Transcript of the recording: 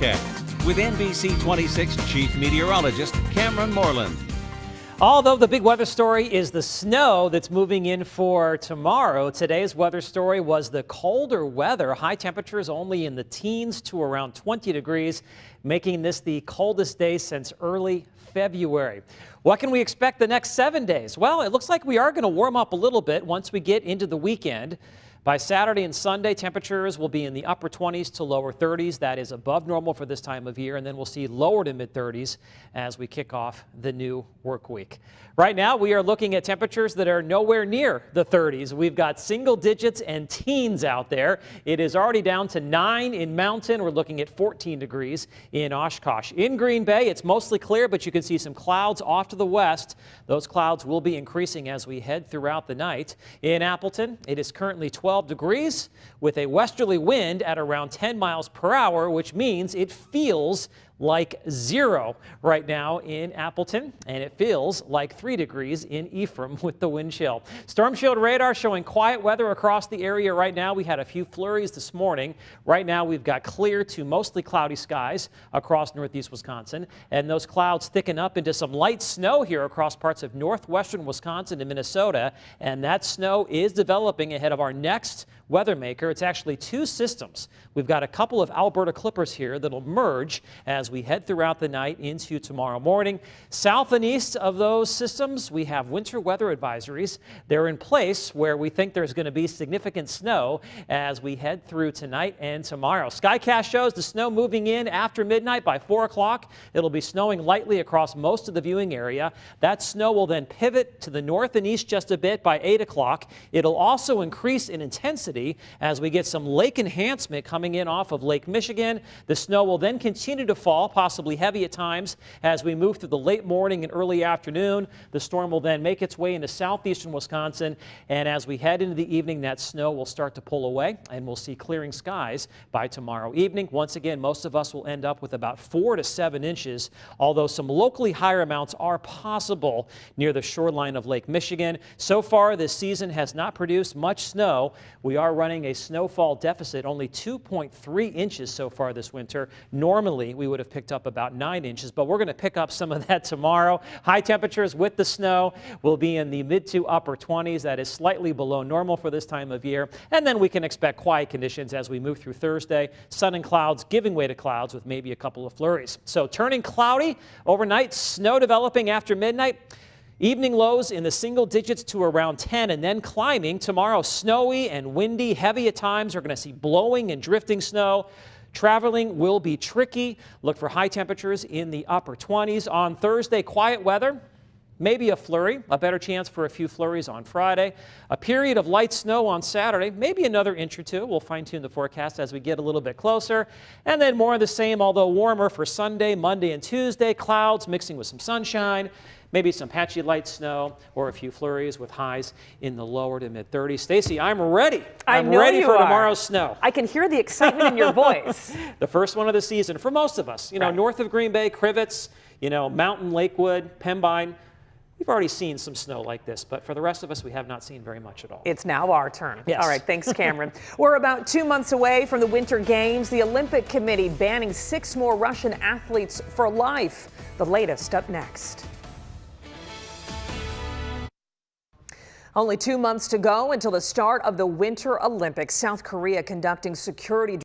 SKYCAST with NBC26 Chief Meteorologist Cameron Moreland. Although the big weather story is the snow that's moving in for tomorrow, today's weather story was the colder weather. High temperatures only in the teens to around 20 degrees, making this the coldest day since early February. What can we expect the next 7 days? Well, it looks like we are going to warm up a little bit once we get into the weekend. By Saturday and Sunday, temperatures will be in the upper 20s to lower 30s. That is above normal for this time of year. And then we'll see lower to mid 30s as we kick off the new work week. Right now, we are looking at temperatures that are nowhere near the 30s. We've got single digits and teens out there. It is already down to 9 in Mountain. We're looking at 14 degrees in Oshkosh. In Green Bay, it's mostly clear, but you can see some clouds off to the west. Those clouds will be increasing as we head throughout the night. In Appleton, it is currently 12 degrees with a westerly wind at around 10 miles per hour, which means it feels like 0 right now in Appleton, and it feels like 3 degrees in Ephraim with the wind chill. Storm Shield radar showing quiet weather across the area right now. We had a few flurries this morning. Right now we've got clear to mostly cloudy skies across northeast Wisconsin, and those clouds thicken up into some light snow here across parts of northwestern Wisconsin and Minnesota, and that snow is developing ahead of our next weather maker. It's actually 2 systems. We've got a couple of Alberta clippers here that'll merge as we head throughout the night into tomorrow morning. South and east of those systems, we have winter weather advisories. They're in place where we think there's going to be significant snow as we head through tonight and tomorrow. SkyCast shows the snow moving in after midnight. By 4 o'clock, it'll be snowing lightly across most of the viewing area. That snow will then pivot to the north and east just a bit by 8 o'clock. It'll also increase in intensity as we get some lake enhancement coming in off of Lake Michigan. The snow will then continue to fall, possibly heavy at times, as we move through the late morning and early afternoon. The storm will then make its way into southeastern Wisconsin, and as we head into the evening, that snow will start to pull away, and we'll see clearing skies by tomorrow evening. Once again, most of us will end up with about 4 to 7 inches, although some locally higher amounts are possible near the shoreline of Lake Michigan. So far, this season has not produced much snow. We are running a snowfall deficit, only 2.3 inches so far this winter. Normally, we would have picked up about 9 inches, but we're going to pick up some of that tomorrow. High temperatures with the snow will be in the mid to upper 20s. That is slightly below normal for this time of year. And then we can expect quiet conditions as we move through Thursday. Sun and clouds giving way to clouds with maybe a couple of flurries. So turning cloudy overnight, snow developing after midnight. Evening lows in the single digits to around 10 and then climbing. Tomorrow, snowy and windy, heavy at times. We're going to see blowing and drifting snow. Traveling will be tricky. Look for high temperatures in the upper 20s. On Thursday, quiet weather. Maybe a flurry, a better chance for a few flurries on Friday. A period of light snow on Saturday, maybe another inch or two. We'll fine-tune the forecast as we get a little bit closer. And then more of the same, although warmer for Sunday, Monday, and Tuesday. Clouds mixing with some sunshine. Maybe some patchy light snow or a few flurries with highs in the lower to mid 30s. Stacy, I'm ready. I'm ready for tomorrow's snow. I can hear the excitement in your voice. The first one of the season for most of us. You know, north of Green Bay, Crivets, Mountain, Lakewood, Pembine. We've already seen some snow like this, but for the rest of us, we have not seen very much at all. It's now our turn. Yes. All right, thanks, Cameron. We're about 2 months away from the Winter Games. The Olympic Committee banning 6 more Russian athletes for life. The latest up next. Only 2 months to go until the start of the Winter Olympics. South Korea conducting security